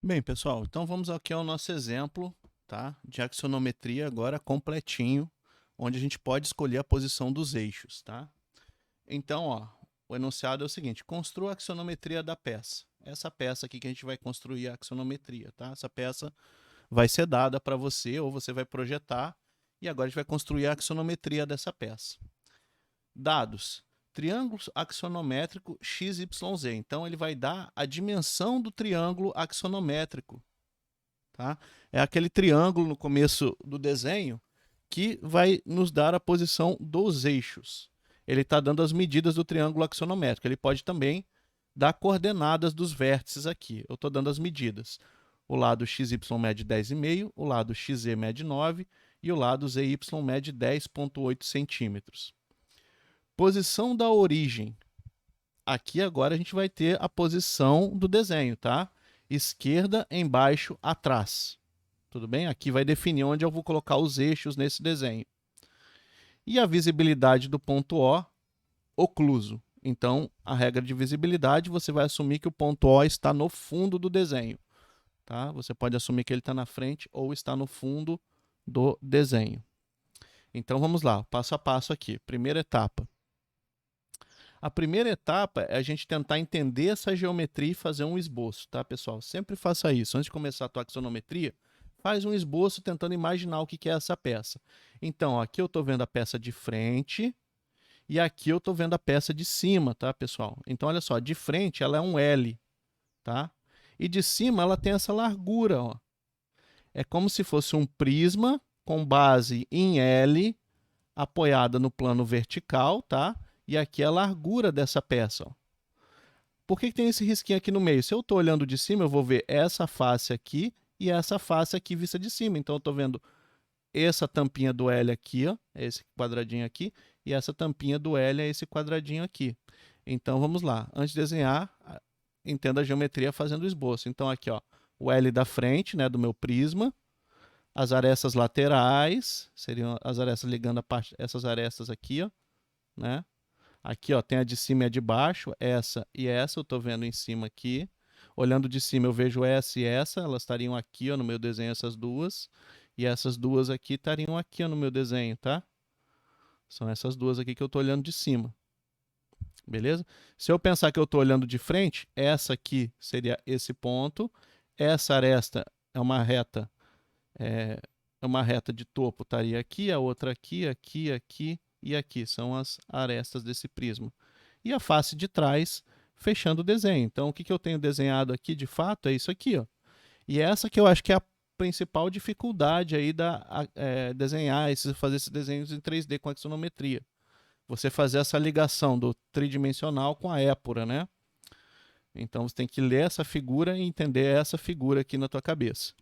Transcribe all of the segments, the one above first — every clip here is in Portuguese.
Bem, pessoal, então vamos aqui ao nosso exemplo, tá? De axonometria agora completinho, onde a gente pode escolher a posição dos eixos, tá? Então, ó, o enunciado é o seguinte: construa a axonometria da peça. Essa peça aqui que a gente vai construir a axonometria, tá? Essa peça vai ser dada para você ou você vai projetar e agora a gente vai construir a axonometria dessa peça. Dados: triângulo axonométrico XYZ. Então ele vai dar a dimensão do triângulo axonométrico. Tá? É aquele triângulo no começo do desenho que vai nos dar a posição dos eixos. Ele está dando as medidas do triângulo axonométrico. Ele pode também dar coordenadas dos vértices aqui. Eu estou dando as medidas. O lado XY mede 10,5, o lado XZ mede 9 e o lado ZY mede 10,8 centímetros. Posição da origem. Aqui agora a gente vai ter a posição do desenho, tá? Esquerda, embaixo, atrás. Tudo bem? Aqui vai definir onde eu vou colocar os eixos nesse desenho. E a visibilidade do ponto O, ocluso. Então, a regra de visibilidade, você vai assumir que o ponto O está no fundo do desenho. Tá? Você pode assumir que ele está na frente ou está no fundo do desenho. Então, vamos lá, passo a passo aqui. Primeira etapa. A primeira etapa é a gente tentar entender essa geometria e fazer um esboço, tá, pessoal? Sempre faça isso. Antes de começar a tua axonometria, faz um esboço tentando imaginar o que é essa peça. Então, aqui eu estou vendo a peça de frente e aqui eu estou vendo a peça de cima, tá, pessoal? Então, olha só, de frente ela é um L, tá? E de cima ela tem essa largura, ó. É como se fosse um prisma com base em L, apoiada no plano vertical, tá? E aqui é a largura dessa peça, ó. Por que tem esse risquinho aqui no meio? Se eu estou olhando de cima, eu vou ver essa face aqui e essa face aqui vista de cima. Então, eu estou vendo essa tampinha do L aqui, ó, esse quadradinho aqui, e essa tampinha do L é esse quadradinho aqui. Então, vamos lá. Antes de desenhar, entenda a geometria fazendo o esboço. Então, aqui, ó, o L da frente, né, do meu prisma, as arestas laterais, seriam as arestas ligando essas arestas aqui, ó, né? Aqui, ó, tem a de cima e a de baixo, essa e essa, eu estou vendo em cima aqui. Olhando de cima, eu vejo essa e essa, elas estariam aqui, ó, no meu desenho, essas duas. E essas duas aqui estariam aqui, ó, no meu desenho, tá? São essas duas aqui que eu estou olhando de cima. Beleza? Se eu pensar que eu estou olhando de frente, essa aqui seria esse ponto. Essa aresta é uma reta de topo, estaria aqui, a outra aqui, aqui, aqui e aqui. São as arestas desse prisma. E a face de trás, fechando o desenho. Então, o que eu tenho desenhado aqui, de fato, é isso aqui, ó. E essa que eu acho que é a principal dificuldade aí desenhar, fazer esses desenhos em 3D com axonometria. Você fazer essa ligação do tridimensional com a épura, né? Então, você tem que ler essa figura e entender essa figura aqui na tua cabeça.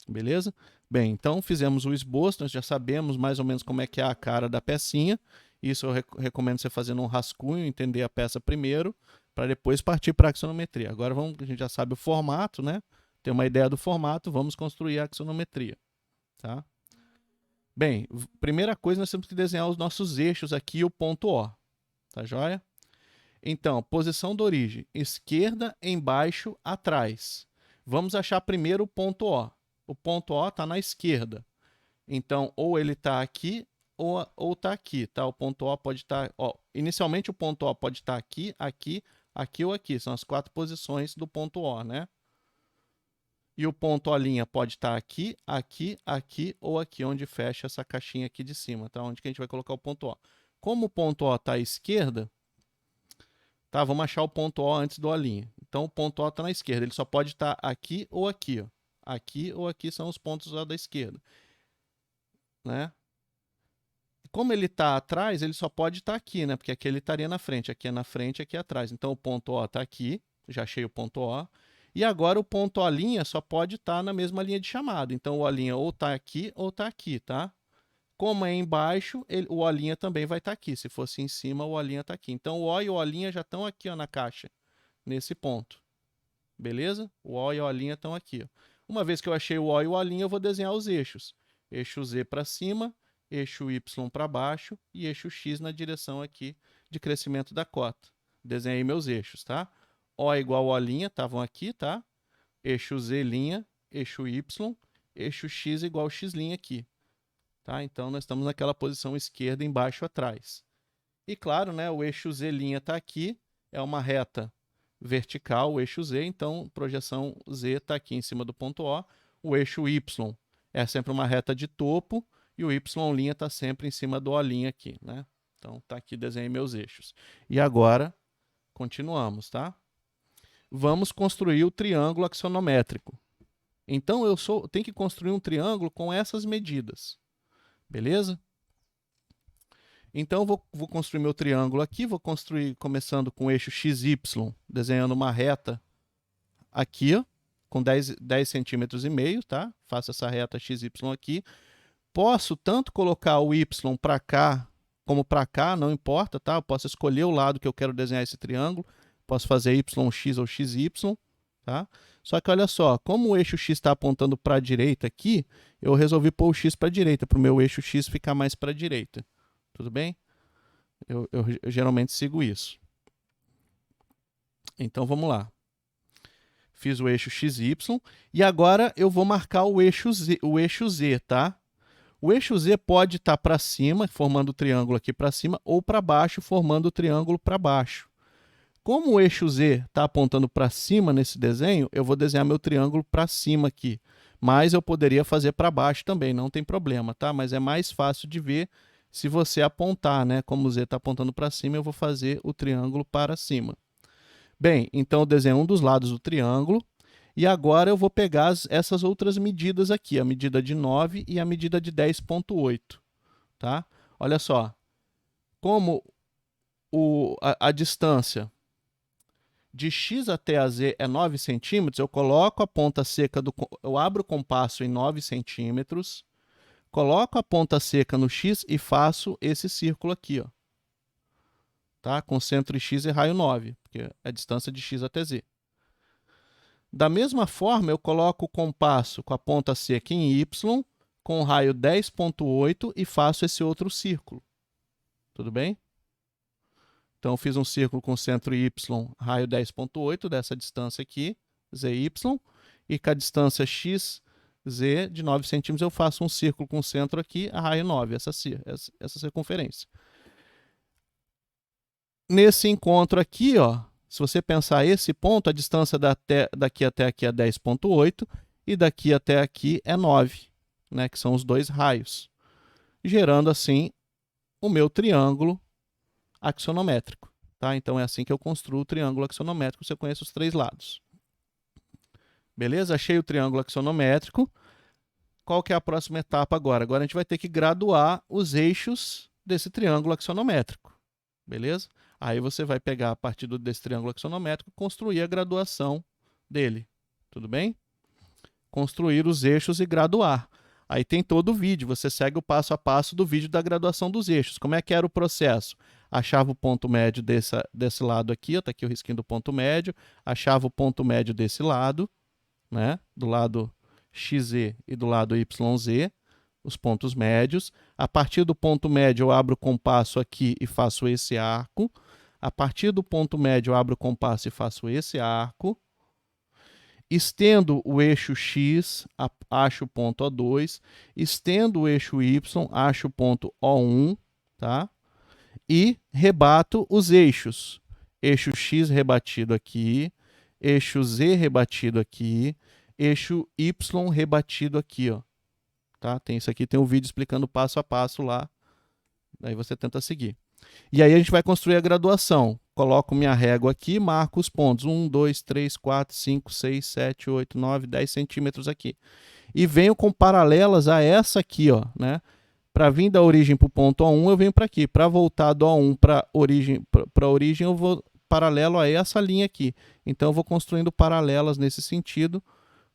Beleza? Bem, então fizemos o esboço, nós já sabemos mais ou menos como é que é a cara da pecinha. Isso eu recomendo você fazer num rascunho, entender a peça primeiro, para depois partir para a axonometria. Agora a gente já sabe o formato, né? Tem uma ideia do formato, vamos construir a axonometria. Tá? Bem, primeira coisa, nós temos que desenhar os nossos eixos aqui, o ponto O. Tá joia? Então, posição da origem, esquerda, embaixo, atrás. Vamos achar primeiro o ponto O. O ponto O está na esquerda. Então, ou ele está aqui ou está aqui, tá? O ponto O pode estar... inicialmente, o ponto O pode estar aqui, aqui, aqui ou aqui. São as 4 posições do ponto O, né? E o ponto O' pode estar aqui, aqui, aqui ou aqui, onde fecha essa caixinha aqui de cima, tá? Onde que a gente vai colocar o ponto O. Como o ponto O está à esquerda, tá? Vamos achar o ponto O antes do O'. Então, o ponto O está na esquerda. Ele só pode estar aqui ou aqui, ó. Aqui ou aqui são os pontos lá da esquerda, né? Como ele está atrás, ele só pode estar aqui, né? Porque aqui ele estaria na frente, aqui é na frente, aqui é atrás. Então o ponto O está aqui, já achei o ponto O. E agora o ponto O' só pode estar na mesma linha de chamada. Então o O' ou está aqui ou está aqui, tá? Como é embaixo, o O' também vai estar aqui. Se fosse em cima, o O' está aqui. Então o O e o O' já estão aqui, ó, na caixa, nesse ponto. Beleza? O O e o O' estão aqui, ó. Uma vez que eu achei o O e o O', eu vou desenhar os eixos. Eixo Z para cima, eixo Y para baixo e eixo X na direção aqui de crescimento da cota. Desenhei meus eixos, tá? O igual O', estavam aqui, tá? eixo Z', eixo Y, eixo X igual X' aqui. Tá? Então, nós estamos naquela posição esquerda embaixo atrás. E claro, né, o eixo Z' está aqui, é uma reta vertical, o eixo Z, então projeção Z está aqui em cima do ponto O. O eixo Y é sempre uma reta de topo e o Y' está sempre em cima do O' aqui, né? Então, tá aqui, desenhei meus eixos. E agora, continuamos, tá? Vamos construir o triângulo axonométrico. Então, eu tenho que construir um triângulo com essas medidas, beleza? Então, vou construir meu triângulo aqui, vou construir começando com o eixo XY, desenhando uma reta aqui, ó, com 10 centímetros e meio, tá? Faço essa reta XY aqui. Posso tanto colocar o Y para cá, como para cá, não importa, tá? Eu posso escolher o lado que eu quero desenhar esse triângulo. Posso fazer YX ou XY, tá? Só que olha só, como o eixo X está apontando para a direita aqui, eu resolvi pôr o X para a direita, para o meu eixo X ficar mais para a direita. Tudo bem? Eu geralmente sigo isso. Então, vamos lá. Fiz o eixo XY e agora eu vou marcar o eixo Z, tá? O eixo Z pode estar para cima, formando o triângulo aqui para cima, ou para baixo, formando o triângulo para baixo. Como o eixo Z está apontando para cima nesse desenho, eu vou desenhar meu triângulo para cima aqui. Mas eu poderia fazer para baixo também, não tem problema, tá? Mas é mais fácil de ver se você apontar, né? Como o Z está apontando para cima, eu vou fazer o triângulo para cima. Bem, então eu desenho um dos lados do triângulo. E agora eu vou pegar essas outras medidas aqui, a medida de 9 e a medida de 10,8. Tá? Olha só, como a distância de X até a Z é 9 centímetros, eu coloco a ponta seca, eu abro o compasso em 9 centímetros, coloco a ponta seca no X e faço esse círculo aqui, ó. Tá? Com centro em X e raio 9, porque é a distância de X até Z. Da mesma forma, eu coloco o compasso com a ponta seca em Y, com o raio 10,8 e faço esse outro círculo. Tudo bem? Então, eu fiz um círculo com centro Y, raio 10,8 dessa distância aqui, ZY, e com a distância XZ de 9 centímetros, eu faço um círculo com centro aqui, a raio 9, essa circunferência. Nesse encontro aqui, ó, se você pensar esse ponto, a distância daqui até aqui é 10,8 e daqui até aqui é 9, né, que são os dois raios, gerando assim o meu triângulo axonométrico. Tá? Então é assim que eu construo o triângulo axonométrico, se eu conheço os três lados. Beleza? Achei o triângulo axonométrico. Qual que é a próxima etapa agora? Agora a gente vai ter que graduar os eixos desse triângulo axonométrico. Beleza? Aí você vai pegar a partir desse triângulo axonométrico e construir a graduação dele. Tudo bem? Construir os eixos e graduar. Aí tem todo o vídeo, você segue o passo a passo do vídeo da graduação dos eixos. Como é que era o processo? Achava o ponto médio desse lado aqui, está aqui o risquinho do ponto médio, achava o ponto médio desse lado, né? Do lado XZ e do lado YZ, os pontos médios. A partir do ponto médio eu abro o compasso aqui e faço esse arco. A partir do ponto médio eu abro o compasso e faço esse arco. Estendo o eixo X, acho o ponto O2. Estendo o eixo Y, acho o ponto O1, tá? E rebato os eixos. Eixo X rebatido aqui, eixo Z rebatido aqui, eixo Y rebatido aqui, ó. Tá? Tem isso aqui, tem um vídeo explicando passo a passo lá. Daí você tenta seguir. E aí a gente vai construir a graduação. Coloco minha régua aqui, marco os pontos. 1, 2, 3, 4, 5, 6, 7, 8, 9, 10 centímetros aqui. E venho com paralelas a essa aqui, ó, né? Para vir da origem para o ponto O1, eu venho para aqui. Para voltar do O1 para a origem, eu vou paralelo a essa linha aqui. Então, eu vou construindo paralelas nesse sentido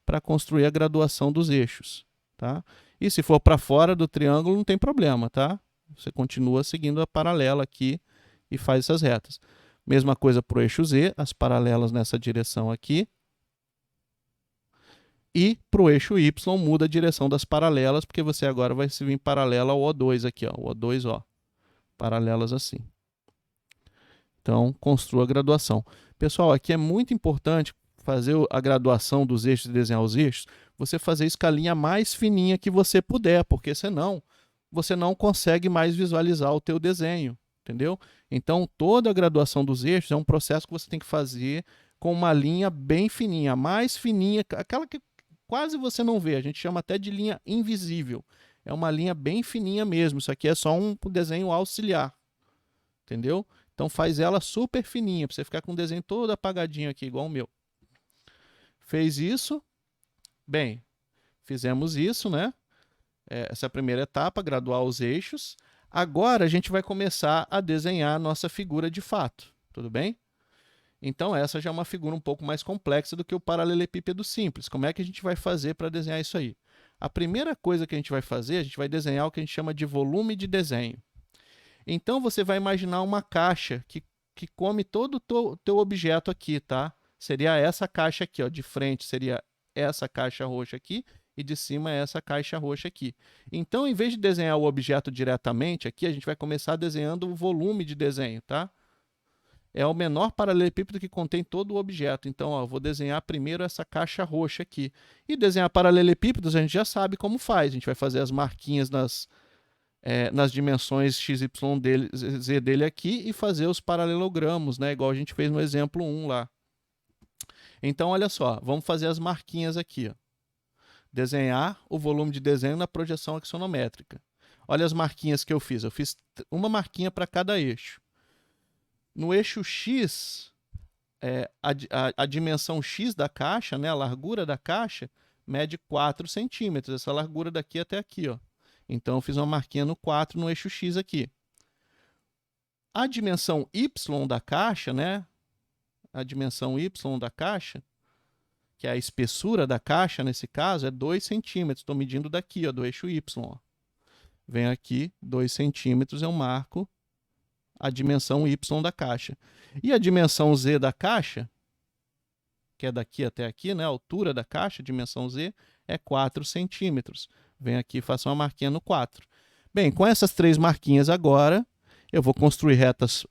para construir a graduação dos eixos. Tá? E se for para fora do triângulo, não tem problema, tá? Você continua seguindo a paralela aqui e faz essas retas. Mesma coisa para o eixo Z, as paralelas nessa direção aqui. E para o eixo Y muda a direção das paralelas, porque você agora vai se vir paralela ao O2 aqui, ó, o O2, ó, paralelas assim. Então, construa a graduação. Pessoal, aqui é muito importante fazer a graduação dos eixos e desenhar os eixos, você fazer isso com a linha mais fininha que você puder, porque senão você não consegue mais visualizar o teu desenho, entendeu? Então, toda a graduação dos eixos é um processo que você tem que fazer com uma linha bem fininha, a mais fininha, aquela que quase você não vê, a gente chama até de linha invisível. É uma linha bem fininha mesmo, isso aqui é só um desenho auxiliar, entendeu? Então faz ela super fininha, para você ficar com o desenho todo apagadinho aqui, igual o meu. Fez isso, bem, fizemos isso, né? Essa é a primeira etapa, graduar os eixos. Agora a gente vai começar a desenhar a nossa figura de fato, tudo bem? Então essa já é uma figura um pouco mais complexa do que o paralelepípedo simples. Como é que a gente vai fazer para desenhar isso aí? A primeira coisa que a gente vai fazer, a gente vai desenhar o que a gente chama de volume de desenho. Então você vai imaginar uma caixa que come todo o teu objeto aqui, tá? Seria essa caixa aqui, ó, de frente seria essa caixa roxa aqui e de cima é essa caixa roxa aqui. Então, em vez de desenhar o objeto diretamente aqui, a gente vai começar desenhando o volume de desenho, tá? É o menor paralelepípedo que contém todo o objeto. Então, ó, vou desenhar primeiro essa caixa roxa aqui. E desenhar paralelepípedos a gente já sabe como faz. A gente vai fazer as marquinhas nas dimensões XY dele, Z dele aqui e fazer os paralelogramos, né? Igual a gente fez no exemplo 1 lá. Então, olha só, vamos fazer as marquinhas aqui, ó. Desenhar o volume de desenho na projeção axonométrica. Olha as marquinhas que eu fiz. Eu fiz uma marquinha para cada eixo. No eixo X, a dimensão X da caixa, né, a largura da caixa, mede 4 centímetros. Essa largura daqui até aqui, ó. Então, eu fiz uma marquinha no 4 no eixo X aqui. A dimensão Y da caixa, né? A dimensão Y da caixa, que é a espessura da caixa, nesse caso, é 2 centímetros. Estou medindo daqui, ó, do eixo Y. Ó. Venho aqui, 2 centímetros, eu marco a dimensão Y da caixa. E a dimensão Z da caixa, que é daqui até aqui, né? A altura da caixa, dimensão Z, é 4 centímetros. Venho aqui e faço uma marquinha no 4. Bem, com essas 3 marquinhas agora, eu vou construir retas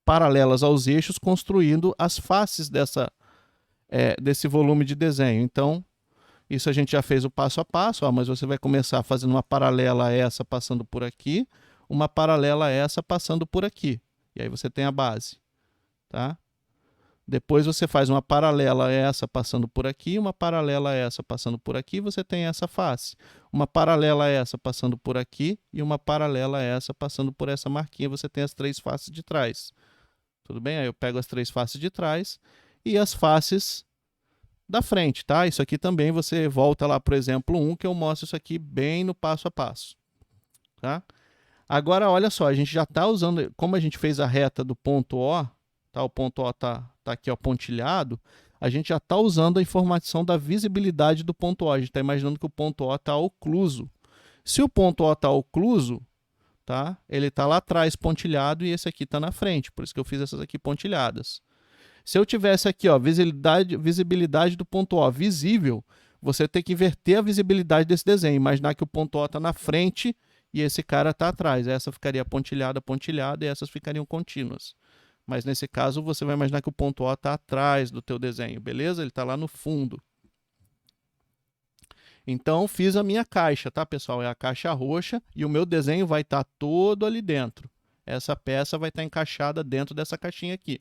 paralelas aos eixos, construindo as faces desse volume de desenho. Então, isso a gente já fez o passo a passo, ó, mas você vai começar fazendo uma paralela a essa passando por aqui, uma paralela a essa passando por aqui. E aí você tem a base, tá? Depois você faz uma paralela a essa passando por aqui, uma paralela a essa passando por aqui, você tem essa face. Uma paralela a essa passando por aqui e uma paralela a essa passando por essa marquinha, você tem as 3 faces de trás. Tudo bem? Aí eu pego as 3 faces de trás e as faces da frente, tá? Isso aqui também você volta lá para o exemplo 1, que eu mostro isso aqui bem no passo a passo, tá? Agora, olha só, a gente já está usando, como a gente fez a reta do ponto O, tá? O ponto O tá aqui, ó, pontilhado, a gente já está usando a informação da visibilidade do ponto O. A gente está imaginando que o ponto O está ocluso. Se o ponto O está ocluso, tá? Ele está lá atrás pontilhado e esse aqui está na frente, por isso que eu fiz essas aqui pontilhadas. Se eu tivesse aqui, ó, visibilidade do ponto O visível, você tem que inverter a visibilidade desse desenho. Imaginar que o ponto O está na frente e esse cara está atrás. Essa ficaria pontilhada, pontilhada e essas ficariam contínuas. Mas nesse caso você vai imaginar que o ponto O está atrás do teu desenho, beleza? Ele está lá no fundo. Então fiz a minha caixa, tá, pessoal? É a caixa roxa e o meu desenho vai estar todo ali dentro. Essa peça vai estar encaixada dentro dessa caixinha aqui.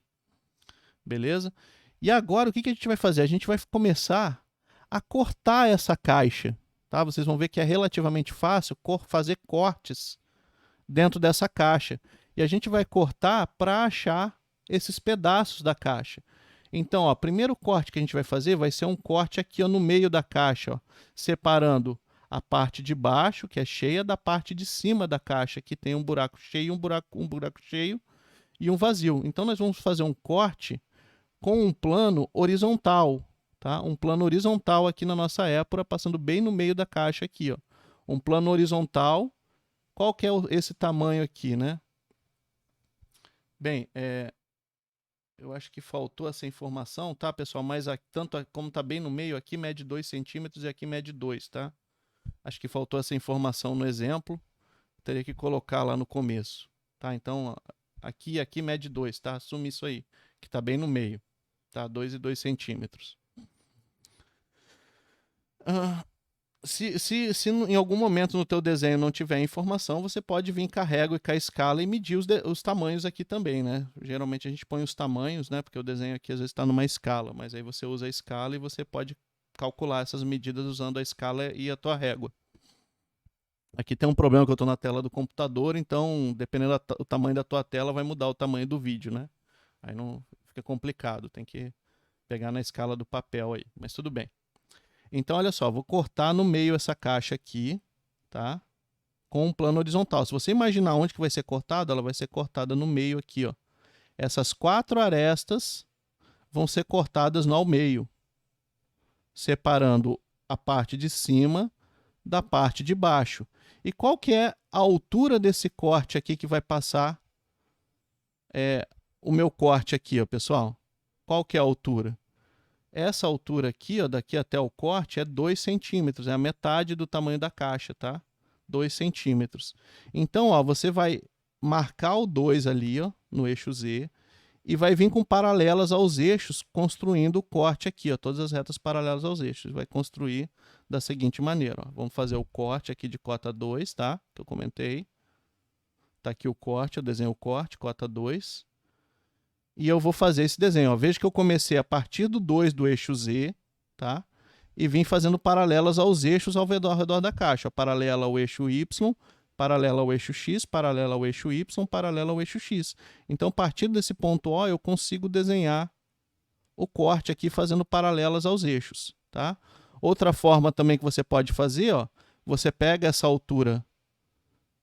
Beleza? E agora o que a gente vai fazer? A gente vai começar a cortar essa caixa, tá? Vocês vão ver que é relativamente fácil fazer cortes dentro dessa caixa. E a gente vai cortar para achar esses pedaços da caixa. Então, ó, o primeiro corte que a gente vai fazer vai ser um corte aqui, ó, no meio da caixa, ó, separando a parte de baixo, que é cheia, da parte de cima da caixa, que tem um buraco cheio, um buraco cheio e um vazio. Então, nós vamos fazer um corte com um plano horizontal, tá? Um plano horizontal aqui na nossa épora, passando bem no meio da caixa aqui, ó. Um plano horizontal. Qual que é esse tamanho aqui, né? Bem, eu acho que faltou essa informação, tá, pessoal? Mas tanto como está bem no meio, aqui mede 2 centímetros e aqui mede 2, tá? Acho que faltou essa informação no exemplo. Teria que colocar lá no começo, tá? Então, aqui mede 2, tá? Assume isso aí, que está bem no meio, tá? 2 e 2 centímetros. Se em algum momento no teu desenho não tiver informação, você pode vir com a régua e com a escala e medir os tamanhos aqui também, né? Geralmente a gente põe os tamanhos, né? Porque o desenho aqui às vezes está numa escala, mas aí você usa a escala e você pode calcular essas medidas usando a escala e a tua régua. Aqui tem um problema que eu estou na tela do computador, então dependendo do tamanho da tua tela vai mudar o tamanho do vídeo, né? Aí não fica complicado, tem que pegar na escala do papel aí, mas tudo bem. Então, olha só, vou cortar no meio essa caixa aqui, tá? Com um plano horizontal. Se você imaginar onde que vai ser cortada, ela vai ser cortada no meio aqui, ó. Essas 4 arestas vão ser cortadas no ao meio, separando a parte de cima da parte de baixo. E qual que é a altura desse corte aqui que vai passar o meu corte aqui, ó, pessoal? Qual que é a altura? Essa altura aqui, ó, daqui até o corte, é 2 centímetros, é a metade do tamanho da caixa, tá? 2 centímetros. Então, ó, você vai marcar o 2 ali, ó, no eixo Z, e vai vir com paralelas aos eixos, construindo o corte aqui, ó, todas as retas paralelas aos eixos. Vai construir da seguinte maneira, ó. Vamos fazer o corte aqui de cota 2, tá? Que eu comentei. Tá aqui o corte, eu desenho o corte, cota 2. E eu vou fazer esse desenho. Ó. Veja que eu comecei a partir do 2 do eixo Z, tá? E vim fazendo paralelas aos eixos ao redor da caixa. Ó. Paralela ao eixo Y, paralela ao eixo X, paralela ao eixo Y, paralela ao eixo X. Então, a partir desse ponto O, eu consigo desenhar o corte aqui fazendo paralelas aos eixos, tá? Outra forma também que você pode fazer, ó, você pega essa altura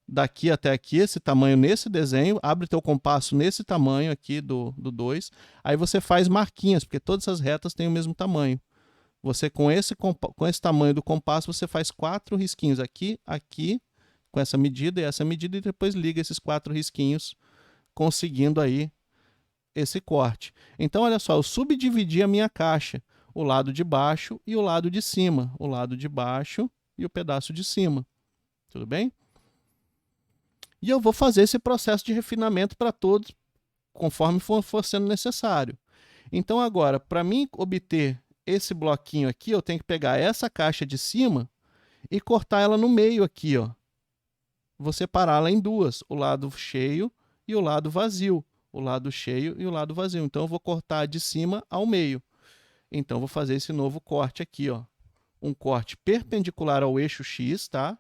daqui até aqui, esse tamanho nesse desenho, abre teu compasso nesse tamanho aqui do 2, aí você faz marquinhas, porque todas as retas têm o mesmo tamanho. Você, com esse tamanho do compasso, você faz 4 risquinhos aqui, aqui, com essa medida e essa medida, e depois liga esses 4 risquinhos, conseguindo aí esse corte. Então, olha só, eu subdividi a minha caixa, o lado de baixo e o lado de cima, o lado de baixo e o pedaço de cima. Tudo bem? E eu vou fazer esse processo de refinamento para todos, conforme for sendo necessário. Então, agora, para mim obter esse bloquinho aqui, eu tenho que pegar essa caixa de cima e cortar ela no meio aqui, ó. Vou separá-la em duas, o lado cheio e o lado vazio. O lado cheio e o lado vazio. Então, eu vou cortar de cima ao meio. Então, vou fazer esse novo corte aqui, ó. Um corte perpendicular ao eixo X, tá?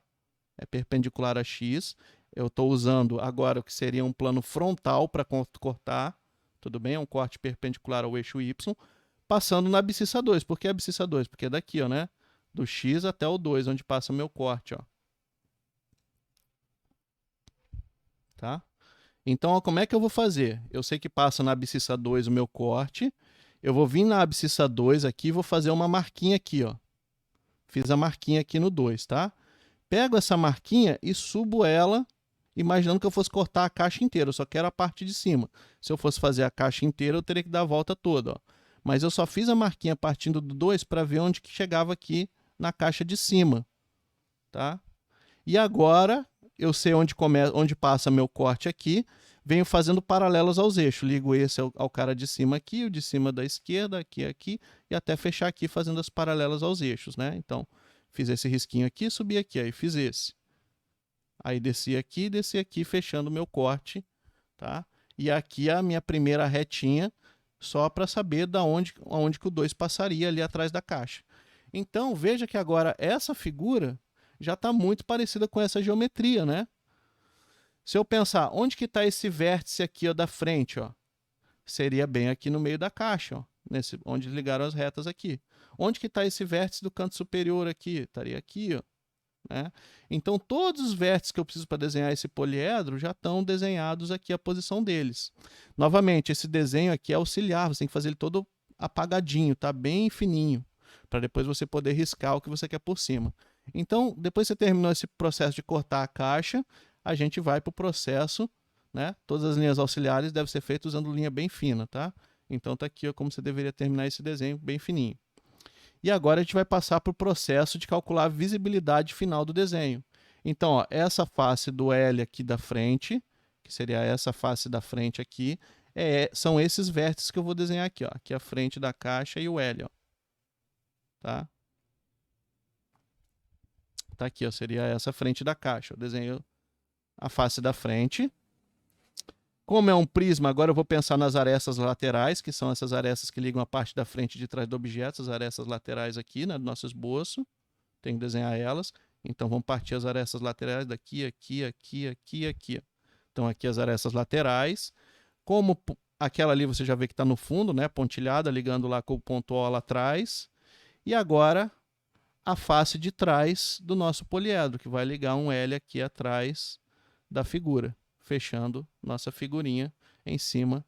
É perpendicular a X. Eu estou usando agora o que seria um plano frontal para cortar, tudo bem? É um corte perpendicular ao eixo Y, passando na abscissa 2. Por que abscissa 2? Porque é daqui, ó, né? Do X até o 2, onde passa o meu corte, ó. Tá? Então, ó, como é que eu vou fazer? Eu sei que passa na abscissa 2 o meu corte. Eu vou vir na abscissa 2 aqui e vou fazer uma marquinha aqui, ó. Fiz a marquinha aqui no 2, tá? Pego essa marquinha e subo ela, imaginando que eu fosse cortar a caixa inteira. Eu só quero a parte de cima. Se eu fosse fazer a caixa inteira, eu teria que dar a volta toda, ó. Mas eu só fiz a marquinha partindo do 2 para ver onde que chegava aqui na caixa de cima, tá? E agora eu sei onde passa meu corte aqui, venho fazendo paralelos aos eixos. Ligo esse ao cara de cima aqui, o de cima da esquerda, aqui, e até fechar aqui fazendo as paralelas aos eixos, né? Então, fiz esse risquinho aqui, subi aqui, aí fiz esse. Aí desci aqui, fechando o meu corte, tá? E aqui a minha primeira retinha, só para saber aonde que o 2 passaria ali atrás da caixa. Então, veja que agora essa figura já está muito parecida com essa geometria, né? Se eu pensar, onde que está esse vértice aqui, ó, da frente, ó? Seria bem aqui no meio da caixa, ó, onde ligaram as retas aqui. Onde que está esse vértice do canto superior aqui? Estaria aqui, ó. Né? Então, todos os vértices que eu preciso para desenhar esse poliedro já estão desenhados aqui, a posição deles. Novamente, esse desenho aqui é auxiliar, você tem que fazer ele todo apagadinho, tá? Bem fininho, para depois você poder riscar o que você quer por cima. Então, depois que você terminou esse processo de cortar a caixa, a gente vai para o processo, né? Todas as linhas auxiliares devem ser feitas usando linha bem fina, tá? Então, tá aqui ó, como você deveria terminar esse desenho bem fininho. E agora a gente vai passar para o processo de calcular a visibilidade final do desenho. Então, ó, essa face do L aqui da frente, que seria essa face da frente aqui, são esses vértices que eu vou desenhar aqui, ó, aqui a frente da caixa e o L, ó. Tá? Tá aqui, ó, seria essa frente da caixa. Eu desenho a face da frente. Como é um prisma, agora eu vou pensar nas arestas laterais, que são essas arestas que ligam a parte da frente e de trás do objeto, as arestas laterais aqui, né, do nosso esboço. Tem que desenhar elas. Então, vamos partir as arestas laterais daqui, aqui, aqui, aqui, aqui. Então, aqui as arestas laterais. Como aquela ali você já vê que está no fundo, né, pontilhada, ligando lá com o ponto O lá atrás. E agora, a face de trás do nosso poliedro, que vai ligar um L aqui atrás da figura, fechando nossa figurinha em cima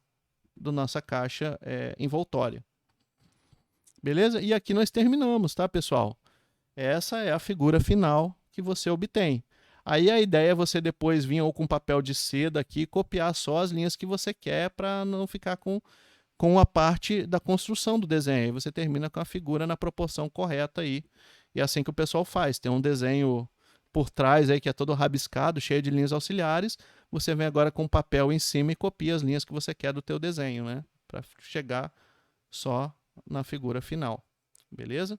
da nossa caixa envoltória. Beleza? E aqui nós terminamos, tá, pessoal? Essa é a figura final que você obtém. Aí a ideia é você depois vir ou com papel de seda aqui e copiar só as linhas que você quer para não ficar com a parte da construção do desenho. Aí você termina com a figura na proporção correta aí. E é assim que o pessoal faz. Tem um desenho por trás aí que é todo rabiscado, cheio de linhas auxiliares. Você vem agora com o papel em cima e copia as linhas que você quer do teu desenho, né? Para chegar só na figura final. Beleza?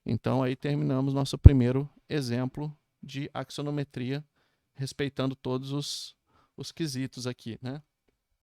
Então aí terminamos nosso primeiro exemplo de axonometria, respeitando todos os quesitos aqui, né?